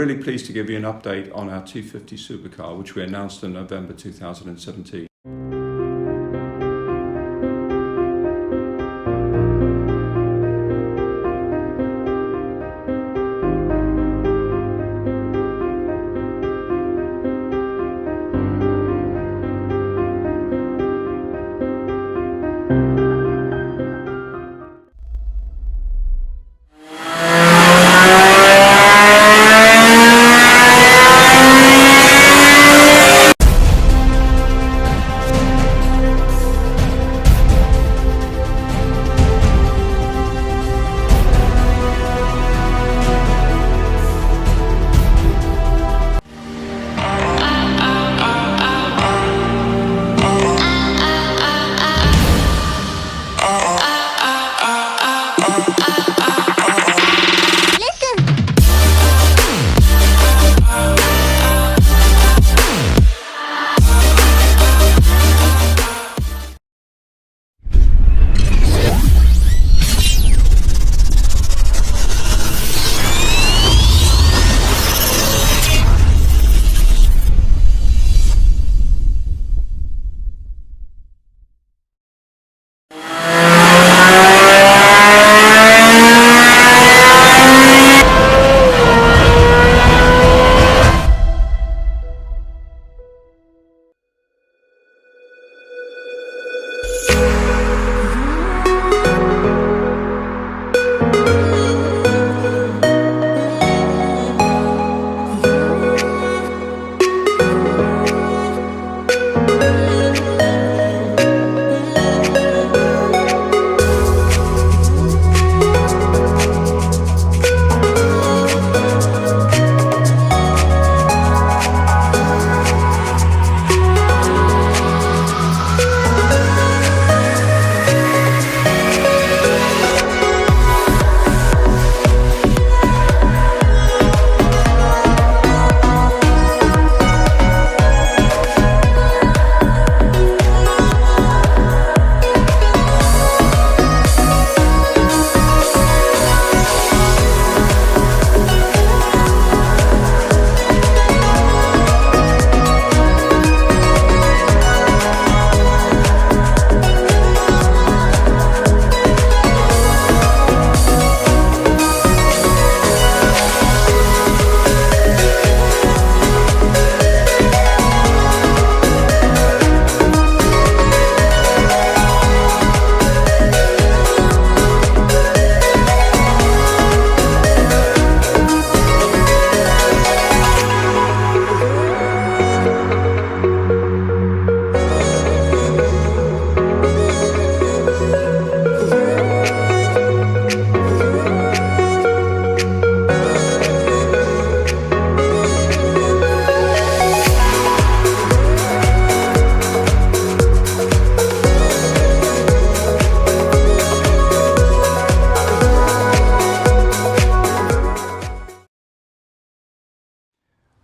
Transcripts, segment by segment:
really pleased to give you an update on our T.50 Supercar, which we announced in November 2017.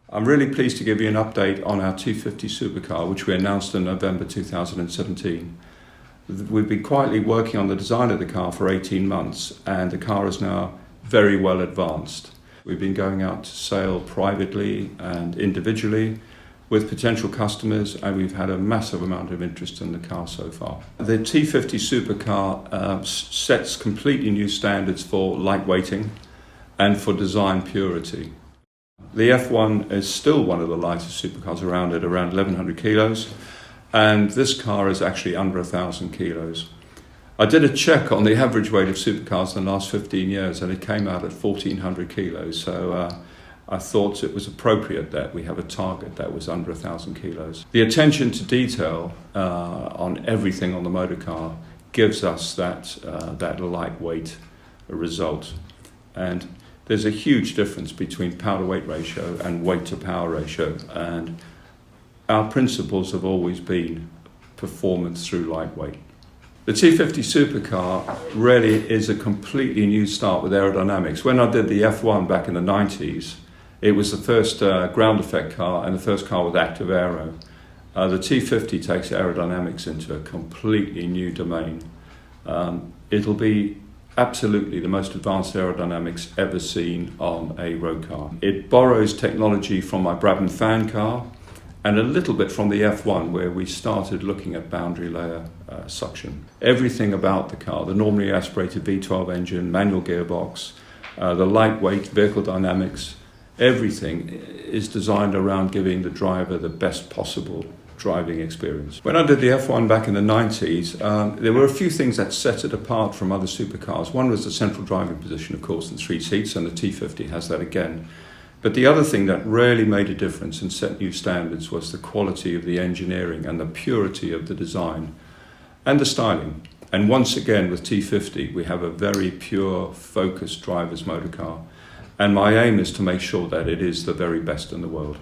I'm really pleased to give you an update on our T.50 Supercar, which we announced in November 2017. We've been quietly working on the design of the car for 18 months, and the car is now very well advanced. We've been going out to sale privately and individually with potential customers, and we've had a massive amount of interest in the car so far. The T.50 Supercar sets completely new standards for lightweighting and for design purity. The F1 is still one of the lightest supercars around at around 1,100 kilos, and this car is actually under 1,000 kilos. I did a check on the average weight of supercars in the last 15 years, and it came out at 1,400 kilos, so I thought it was appropriate that we have a target that was under 1,000 kilos. The attention to detail on everything on the motor car gives us that lightweight result. And there's a huge difference between power-to-weight ratio and weight-to-power ratio, and our principles have always been performance through lightweight. The T.50 Supercar really is a completely new start with aerodynamics. When I did the F1 back in the 90s, it was the first ground effect car and the first car with active aero. The T.50 takes aerodynamics into a completely new domain. It'll be absolutely the most advanced aerodynamics ever seen on a road car. It borrows technology from my Brabham fan car and a little bit from the F1, where we started looking at boundary layer suction. Everything about the car, the normally aspirated V12 engine, manual gearbox, the lightweight vehicle dynamics, everything is designed around giving the driver the best possible driving experience. When I did the F1 back in the 90s, there were a few things that set it apart from other supercars. One was the central driving position, of course, and 3 seats, and the T50 has that again. But the other thing that really made a difference and set new standards was the quality of the engineering and the purity of the design and the styling. And once again, with T50, we have a very pure, focused driver's motor car. And my aim is to make sure that it is the very best in the world.